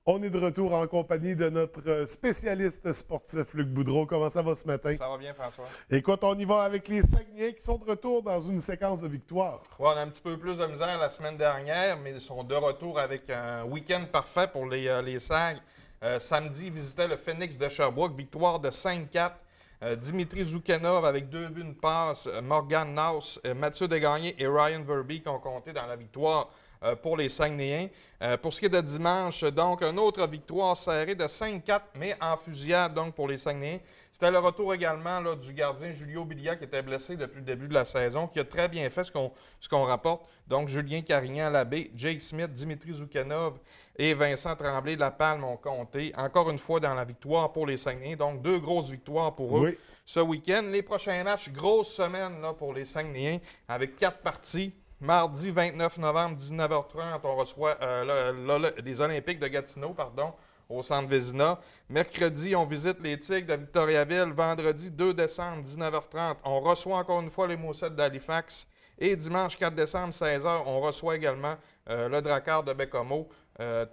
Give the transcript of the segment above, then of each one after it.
On est de retour en compagnie de notre spécialiste sportif, Luc Boudreau. Comment ça va ce matin? Ça va bien, François. Écoute, on y va avec les Saguenayens qui sont de retour dans une séquence de victoires. Ouais, on a un petit peu plus de misère la semaine dernière, mais ils sont de retour avec un week-end parfait pour les Sags. Samedi, ils visitaient le Phoenix de Sherbrooke, victoire de 5-4. Dimitri Zoukhanov avec 2 buts, une passe. Morgan Naus, Mathieu Desgagnés et Ryan Verby qui ont compté dans la victoire pour les Saguenayens. Pour ce qui est de dimanche, donc, une autre victoire serrée de 5-4, mais en fusillade donc pour les Saguenayens. C'était le retour également là, du gardien Julio Bilia qui était blessé depuis le début de la saison, qui a très bien fait ce qu'on rapporte. Donc, Julien Carignan-Labbé, Jake Smith, Dimitri Zoukhanov et Vincent Tremblay de La Palme ont compté encore une fois dans la victoire pour les Saguenayens. Donc, 2 grosses victoires pour eux ce week-end. Les prochains matchs, grosse semaine là, pour les Saguenayens avec 4 parties. Mardi 29 novembre, 19h30, on reçoit les Olympiques de Gatineau, au Centre Vézina. Mercredi, on visite les Tigres de Victoriaville. Vendredi 2 décembre, 19h30, on reçoit encore une fois les Moussettes d'Halifax. Et dimanche 4 décembre, 16h, on reçoit également le Drakkar de Bécomo.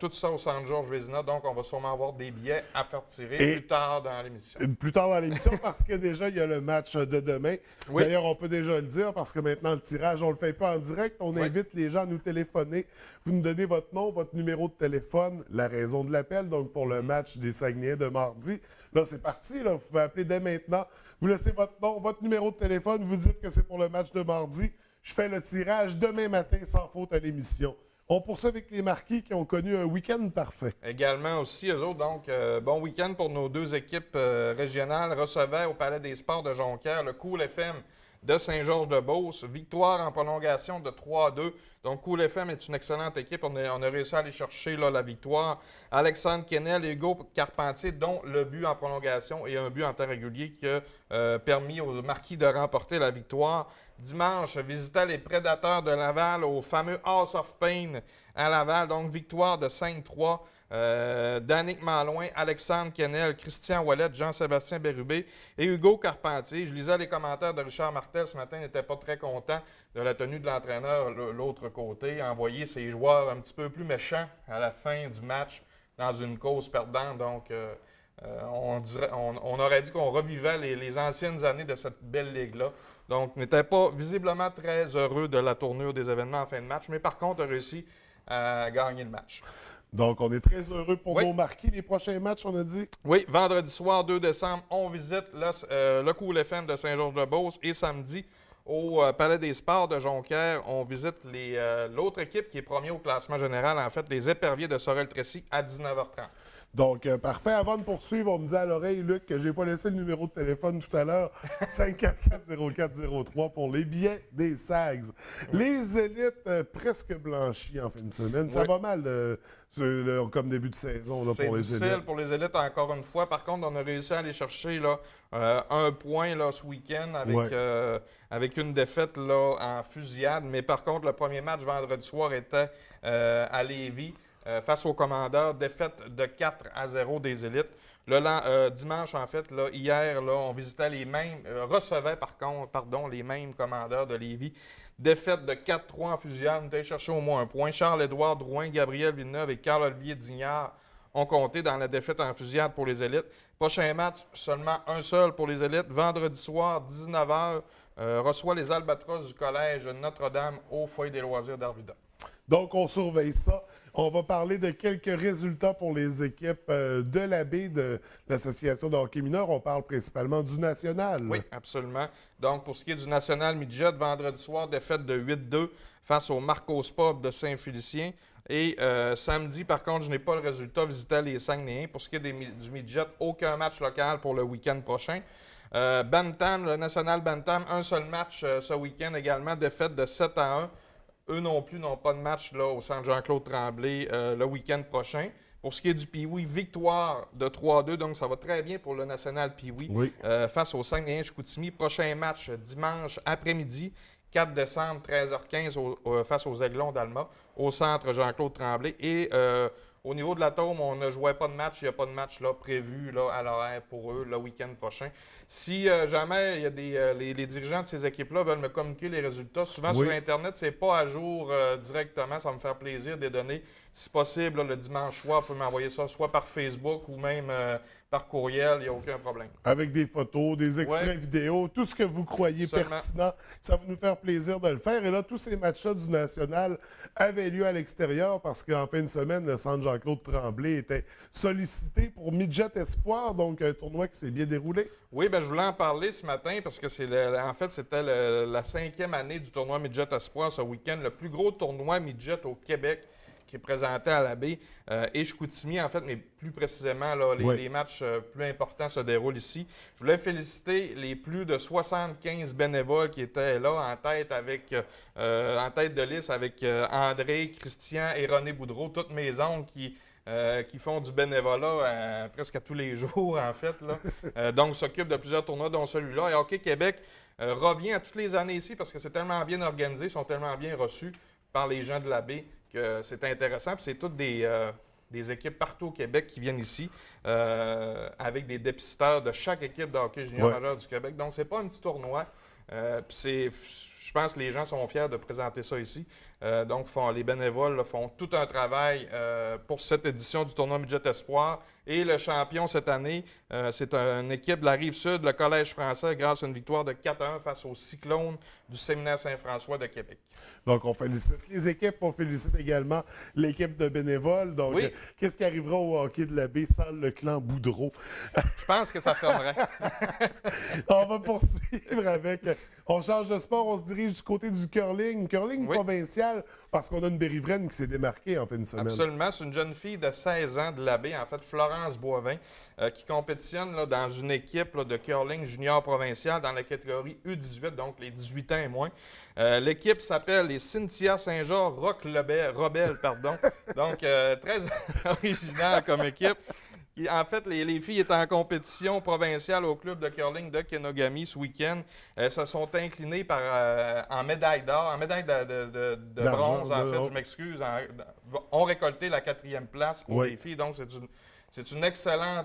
Tout ça au Centre Georges Vézina. Donc, on va sûrement avoir des billets à faire tirer plus tard dans l'émission. Plus tard dans l'émission, parce que déjà, il y a le match de demain. Oui. D'ailleurs, on peut déjà le dire, parce que maintenant, le tirage, on ne le fait pas en direct. On invite les gens à nous téléphoner. Vous nous donnez votre nom, votre numéro de téléphone, la raison de l'appel, donc pour le match des Saguenayens de mardi. Là, c'est parti. Là. Vous pouvez appeler dès maintenant. Vous laissez votre nom, votre numéro de téléphone. Vous dites que c'est pour le match de mardi. Je fais le tirage demain matin sans faute à l'émission. On poursuit avec les Marquis qui ont connu un week-end parfait. Également aussi, eux autres, donc, bon week-end pour nos 2 équipes régionales. Recevaient au Palais des Sports de Jonquière le Cool FM de Saint-Georges-de-Beauce. Victoire en prolongation de 3-2. Donc, Cool FM est une excellente équipe. On a réussi à aller chercher là, la victoire. Alexandre Kennel et Hugo Carpentier, dont le but en prolongation et un but en temps régulier qui a permis aux Marquis de remporter la victoire. Dimanche, visitait les Prédateurs de Laval au fameux House of Pain à Laval. Donc, victoire de 5-3. Danick Malouin, Alexandre Kennel, Christian Ouellet, Jean-Sébastien Bérubé et Hugo Carpentier. Je lisais les commentaires de Richard Martel ce matin, il n'était pas très content de la tenue de l'entraîneur l'autre côté, envoyer ses joueurs un petit peu plus méchants à la fin du match dans une cause perdante. Donc, on aurait dit qu'on revivait les anciennes années de cette belle ligue-là. Donc, n'était pas visiblement très heureux de la tournure des événements en fin de match, mais par contre a réussi à gagner le match. Donc, on est très heureux pour nos Marquis. Les prochains matchs, on a dit? Oui, vendredi soir, 2 décembre, on visite le Cool FM de Saint-Georges-de-Beauce et samedi, au Palais des Sports de Jonquière, on visite l'autre équipe qui est premier au classement général, en fait, les Éperviers de Sorel-Tracy à 19h30. Donc, parfait. Avant de poursuivre, on me dit à l'oreille, Luc, que je n'ai pas laissé le numéro de téléphone tout à l'heure. 544-0403 pour les billets des Sags. Les élites presque blanchies en fin de semaine. Ça va mal comme début de saison là, pour les élites. C'est difficile pour les élites encore une fois. Par contre, on a réussi à aller chercher là, un point là, ce week-end avec une défaite là, en fusillade. Mais par contre, le premier match vendredi soir était à Lévis. Face aux Commandeurs, défaite de 4-0 des élites. Dimanche, en fait, là, hier, là, on visitait recevait les mêmes Commandeurs de Lévis. Défaite de 4-3 en fusillade, on était chercher au moins un point. Charles-Édouard Drouin, Gabriel Villeneuve et Carl-Olivier Dignard ont compté dans la défaite en fusillade pour les élites. Prochain match, seulement un seul pour les élites. Vendredi soir, 19h, reçoit les Albatros du Collège Notre-Dame au Foyer des loisirs d'Arvida. Donc, on surveille ça. On va parler de quelques résultats pour les équipes de la baie de l'Association de hockey mineur. On parle principalement du national. Oui, absolument. Donc, pour ce qui est du national midget, vendredi soir, défaite de 8-2 face au Marcos Pub de Saint-Félicien. Et samedi, par contre, je n'ai pas le résultat, visitait les Saguenayens. Pour ce qui est du midget, aucun match local pour le week-end prochain. Bantam, le national Bantam, un seul match ce week-end également, défaite de 7-1. Eux non plus n'ont pas de match là, au centre Jean-Claude Tremblay le week-end prochain. Pour ce qui est du Pee-Wee, victoire de 3-2, donc ça va très bien pour le national Pee-Wee face au Saguenay-Chicoutimi. Prochain match dimanche après-midi, 4 décembre, 13h15, face aux Aiglons d'Alma, au centre Jean-Claude Tremblay. Et Au niveau de l'Atome, on ne jouait pas de match. Il n'y a pas de match là, prévu là, à l'horaire pour eux le week-end prochain. Si jamais il y a les dirigeants de ces équipes-là veulent me communiquer les résultats, souvent sur Internet, c'est pas à jour directement. Ça va me faire plaisir de les donner. Si possible, là, le dimanche soir, vous pouvez m'envoyer ça soit par Facebook ou même par courriel. Il n'y a aucun problème. Avec des photos, des extraits vidéo, tout ce que vous croyez pertinent. Ça va nous faire plaisir de le faire. Et là, tous ces matchs-là du National avaient lieu à l'extérieur parce qu'en fin de semaine, le centre Jean-Claude Tremblay était sollicité pour Midget Espoir, donc un tournoi qui s'est bien déroulé. Oui, bien, je voulais en parler ce matin parce que en fait, c'était la 5e année du tournoi Midget Espoir ce week-end, le plus gros tournoi Midget au Québec qui est présenté à la baie et Chicoutimi, en fait, mais plus précisément, là, les matchs plus importants se déroulent ici. Je voulais féliciter les plus de 75 bénévoles qui étaient là en tête de liste avec André, Christian et René Boudreau, toutes mes oncles qui font du bénévolat presque à tous les jours, en fait. Là. Donc, s'occupent de plusieurs tournois, dont celui-là. Et Hockey Québec revient à toutes les années ici parce que c'est tellement bien organisé, ils sont tellement bien reçus par les gens de la baie que c'est intéressant. Puis c'est toutes des équipes partout au Québec qui viennent ici avec des dépisteurs de chaque équipe de hockey junior majeur du Québec. Donc, c'est pas un petit tournoi. Puis je pense que les gens sont fiers de présenter ça ici. Donc, les bénévoles là, font tout un travail pour cette édition du tournoi Midget Espoir. Et le champion cette année, c'est une équipe de la Rive-Sud, le Collège français, grâce à une victoire de 4-1 face au Cyclone du Séminaire Saint-François de Québec. Donc, on félicite les équipes, on félicite également l'équipe de bénévoles. Donc, qu'est-ce qui arrivera au hockey de la baie sans le clan Boudreau? Je pense que ça fermerait. On va poursuivre avec... On change de sport, on se dirige du côté du curling provincial, parce qu'on a une Bérivraine qui s'est démarquée en fin de semaine. Absolument. C'est une jeune fille de 16 ans de la baie, en fait, Florence Boivin, qui compétitionne là, dans une équipe là, de curling junior provincial dans la catégorie U18, donc les 18 ans et moins. L'équipe s'appelle les Cynthia Saint-Jean Rebelle, pardon. Donc, très original comme équipe. En fait, les filles étaient en compétition provinciale au club de curling de Kenogami ce week-end. Elles se sont inclinées en médaille d'or, en médaille de bronze, en fait, je m'excuse. Ont récolté la 4e place pour les filles. Donc, c'est une excellent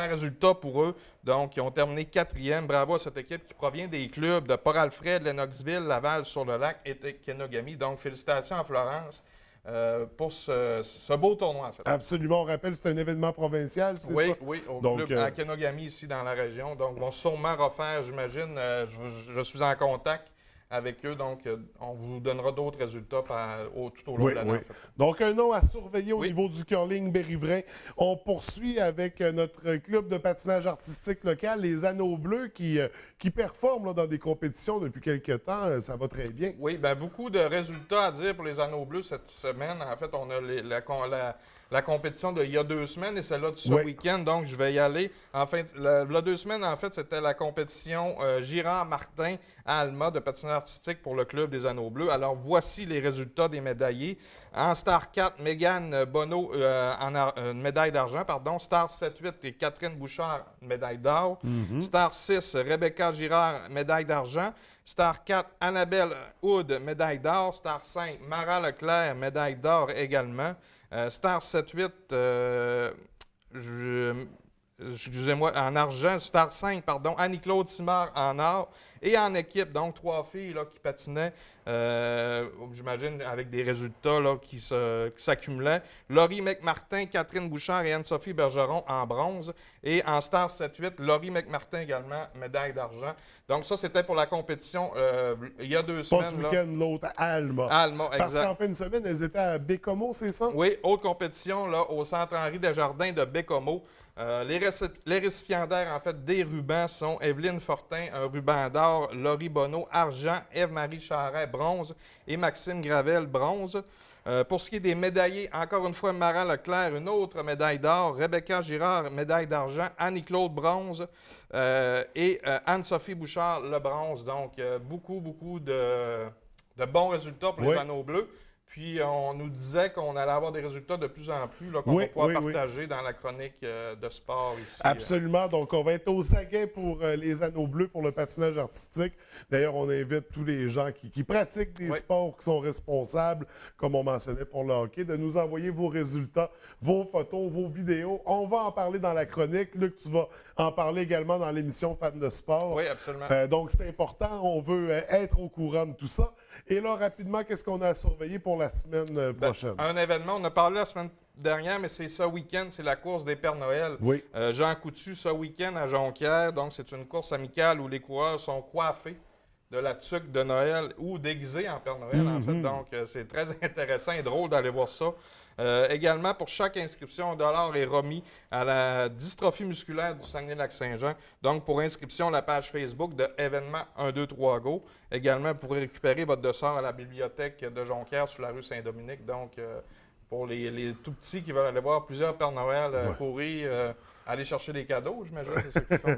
résultat pour eux. Donc, ils ont terminé 4e. Bravo à cette équipe qui provient des clubs de Port-Alfred, Lennoxville, Laval-sur-le-Lac et Kenogami. Donc, félicitations à Florence. Pour ce beau tournoi, en fait. Absolument. On rappelle, c'est un événement provincial, c'est ça? Oui, au club à Kenogami, ici, dans la région. Donc, ils vont sûrement refaire, j'imagine. Je suis en contact avec eux, donc on vous donnera d'autres résultats tout au long de l'année. En fait. Donc, un nom à surveiller au niveau du curling bérivrain. On poursuit avec notre club de patinage artistique local, les Anneaux Bleus, qui performent là, dans des compétitions depuis quelques temps. Ça va très bien. Oui, bien, beaucoup de résultats à dire pour les Anneaux Bleus cette semaine. En fait, on a la compétition d'il y a 2 semaines et celle-là de ce week-end, donc je vais y aller. Enfin, la 2 semaines, en fait, c'était la compétition Girard-Martin à Alma de patinage artistique pour le club des Anneaux Bleus. Alors, voici les résultats des médaillés. En Star 4, Mégane Bonneau, une médaille d'argent, pardon. Star 7-8 et Catherine Bouchard, une médaille d'or. Star 6, Rebecca Girard, médaille d'argent. Star 4, Annabelle Hood, médaille d'or. Star 5, Mara Leclerc, médaille d'or également. Star 7-8, excusez-moi, en argent. Star 5, pardon, Annie-Claude Simard en or. Et en équipe, donc 3 filles là, qui patinaient, j'imagine, avec des résultats là, qui s'accumulaient. Laurie McMartin, Catherine Bouchard et Anne-Sophie Bergeron en bronze. Et en Star 7-8, Laurie McMartin également, médaille d'argent. Donc ça, c'était pour la compétition il y a 2 semaines. Pas ce week-end, l'autre à Alma. Alma, exact. Parce qu'en fin de semaine, elles étaient à Bécomo, c'est ça? Oui, autre compétition là, au Centre Henri Desjardins de Bécomo. Les récipiendaires, en fait, des rubans sont Evelyne Fortin, un ruban d'or, Laurie Bonneau, argent, Ève-Marie Charret, bronze et Maxime Gravel, bronze. Pour ce qui est des médaillés, encore une fois, Mara Leclerc, une autre médaille d'or, Rebecca Girard, médaille d'argent, Annie-Claude, bronze et Anne-Sophie Bouchard, le bronze. Donc, beaucoup de bons résultats pour les Anneaux Bleus. Puis on nous disait qu'on allait avoir des résultats de plus en plus là, qu'on Oui, va pouvoir oui, oui. partager dans la chronique de sport ici. Absolument. Donc, on va être aux aguets pour les anneaux bleus pour le patinage artistique. D'ailleurs, on invite tous les gens qui pratiquent des Oui. sports, qui sont responsables, comme on mentionnait pour le hockey, de nous envoyer vos résultats, vos photos, vos vidéos. On va en parler dans la chronique. Luc, tu vas en parler également dans l'émission Fans de sport. Oui, absolument. Donc, c'est important. On veut être au courant de tout ça. Et là, rapidement, qu'est-ce qu'on a à surveiller pour la semaine prochaine? Un événement, on a parlé la semaine dernière, mais c'est ce week-end, c'est la course des Pères Noël. Oui. Jean Coutu, ce week-end à Jonquière. Donc, c'est une course amicale où les coureurs sont coiffés de la tuque de Noël ou déguisés en Père Noël, en fait. Donc, c'est très intéressant et drôle d'aller voir ça. Également, pour chaque inscription, $1 est remis à la dystrophie musculaire du Saguenay-Lac-Saint-Jean. Donc, pour inscription, la page Facebook de événement 123 Go. Également, vous pourrez récupérer votre dossard à la bibliothèque de Jonquière sur la rue Saint-Dominique. Donc, pour les tout petits qui veulent aller voir plusieurs Père Noël courir, aller chercher des cadeaux, j'imagine, c'est ce qu'ils font.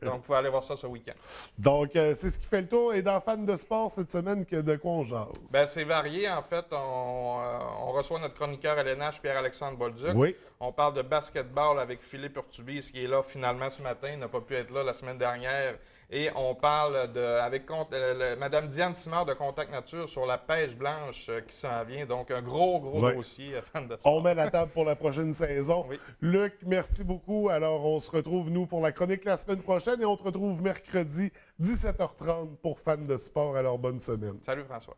Donc, vous pouvez aller voir ça ce week-end. Donc, c'est ce qui fait le tour. Et dans Fans de sport, cette semaine, de quoi on jase? Bien, c'est varié. En fait, on reçoit notre chroniqueur LNH, Pierre-Alexandre Bolduc. Oui. On parle de basketball avec Philippe Urtubis, qui est là finalement ce matin. Il n'a pas pu être là la semaine dernière. Et on parle avec Mme Diane Simard de Contact Nature sur la pêche blanche qui s'en vient. Donc, un gros dossier, Fans de sport. On met la table pour la prochaine saison. Oui. Luc, merci beaucoup. Alors, on se retrouve, nous, pour la chronique la semaine prochaine et on te retrouve mercredi, 17h30 pour Fans de sport. Alors, bonne semaine. Salut François.